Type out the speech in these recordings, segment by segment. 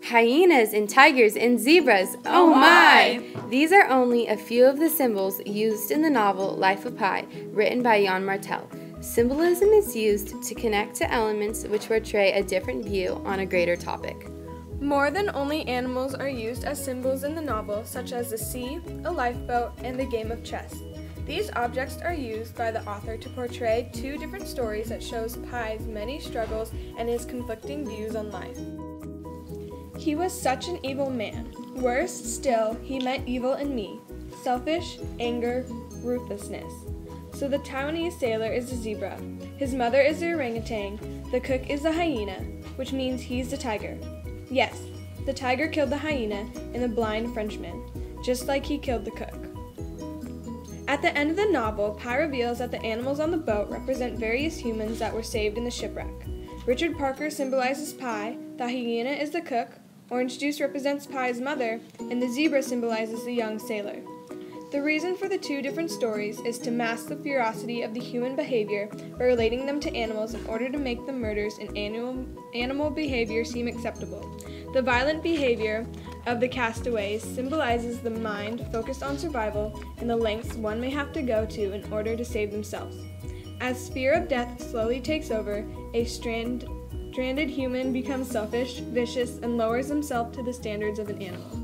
Hyenas and tigers and zebras, oh my! These are only a few of the symbols used in the novel Life of Pi, written by Jan Martel. Symbolism is used to connect to elements which portray a different view on a greater topic. More than only animals are used as symbols in the novel, such as the sea, a lifeboat, and the game of chess. These objects are used by the author to portray two different stories that shows Pi's many struggles and his conflicting views on life. He was such an evil man. Worse still, he meant evil in me. Selfish, anger, ruthlessness. So the Taiwanese sailor is a zebra. His mother is the orangutan. The cook is the hyena, which means he's the tiger. Yes, the tiger killed the hyena and the blind Frenchman, just like he killed the cook. At the end of the novel, Pi reveals that the animals on the boat represent various humans that were saved in the shipwreck. Richard Parker symbolizes Pi, the hyena is the cook, orange juice represents Pi's mother, and the zebra symbolizes the young sailor. The reason for the two different stories is to mask the ferocity of the human behavior by relating them to animals in order to make the murders in animal behavior seem acceptable. The violent behavior of the castaways symbolizes the mind focused on survival and the lengths one may have to go to in order to save themselves. As fear of death slowly takes over, a stranded human becomes selfish, vicious, and lowers himself to the standards of an animal.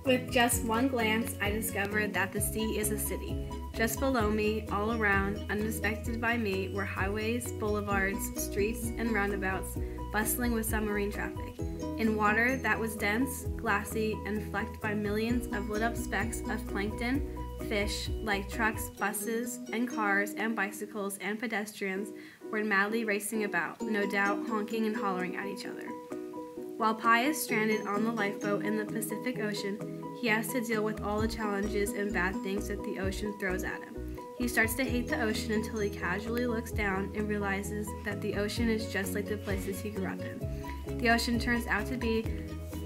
With just one glance, I discovered that the sea is a city. Just below me, all around, unsuspected by me, were highways, boulevards, streets, and roundabouts, bustling with submarine traffic. In water that was dense, glassy, and flecked by millions of lit-up specks of plankton, fish, like trucks, buses, and cars, and bicycles, and pedestrians, were madly racing about, no doubt honking and hollering at each other. While Pi is stranded on the lifeboat in the Pacific Ocean, he has to deal with all the challenges and bad things that the ocean throws at him. He starts to hate the ocean until he casually looks down and realizes that the ocean is just like the places he grew up in. The ocean turns out to be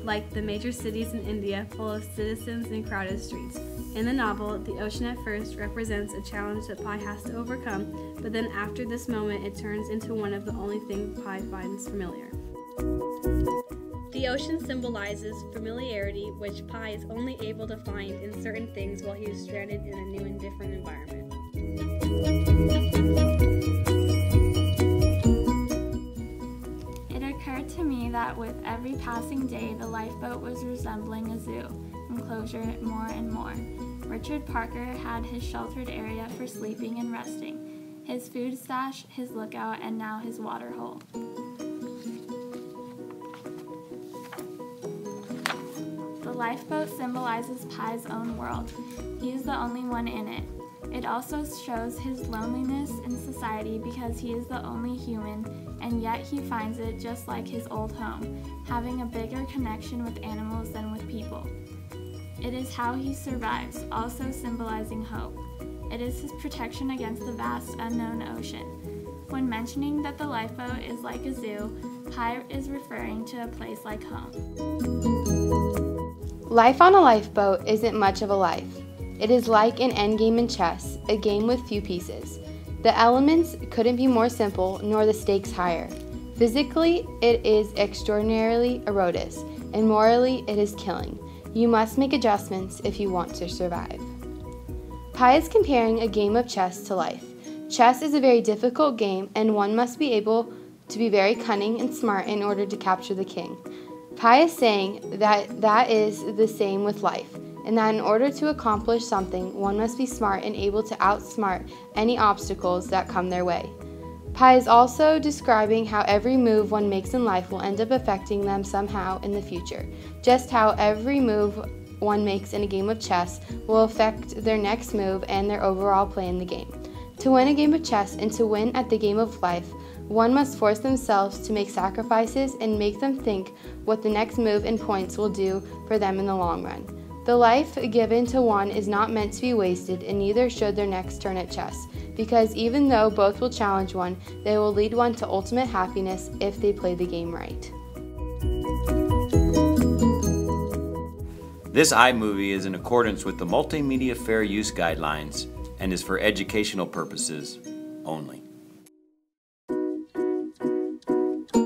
like the major cities in India, full of citizens and crowded streets. In the novel, the ocean at first represents a challenge that Pi has to overcome, but then after this moment, it turns into one of the only things Pi finds familiar. The ocean symbolizes familiarity, which Pi is only able to find in certain things while he is stranded in a new and different environment. It occurred to me that with every passing day, the lifeboat was resembling a zoo enclosure more and more. Richard Parker had his sheltered area for sleeping and resting, his food stash, his lookout, and now his water hole. The lifeboat symbolizes Pi's own world. He is the only one in it. It also shows his loneliness in society because he is the only human, and yet he finds it just like his old home, having a bigger connection with animals than with people. It is how he survives, also symbolizing hope. It is his protection against the vast unknown ocean. When mentioning that the lifeboat is like a zoo, Pi is referring to a place like home. Life on a lifeboat isn't much of a life. It is like an endgame in chess, a game with few pieces. The elements couldn't be more simple, nor the stakes higher. Physically, it is extraordinarily erodous, and morally, it is killing. You must make adjustments if you want to survive. Pi is comparing a game of chess to life. Chess is a very difficult game, and one must be able to be very cunning and smart in order to capture the king. Pi is saying that is the same with life, and that in order to accomplish something, one must be smart and able to outsmart any obstacles that come their way. Pi is also describing how every move one makes in life will end up affecting them somehow in the future, just how every move one makes in a game of chess will affect their next move and their overall play in the game. To win a game of chess and to win at the game of life, one must force themselves to make sacrifices and make them think what the next move and points will do for them in the long run. The life given to one is not meant to be wasted, and neither should their next turn at chess, because even though both will challenge one, they will lead one to ultimate happiness if they play the game right. This iMovie is in accordance with the Multimedia Fair Use Guidelines and is for educational purposes only.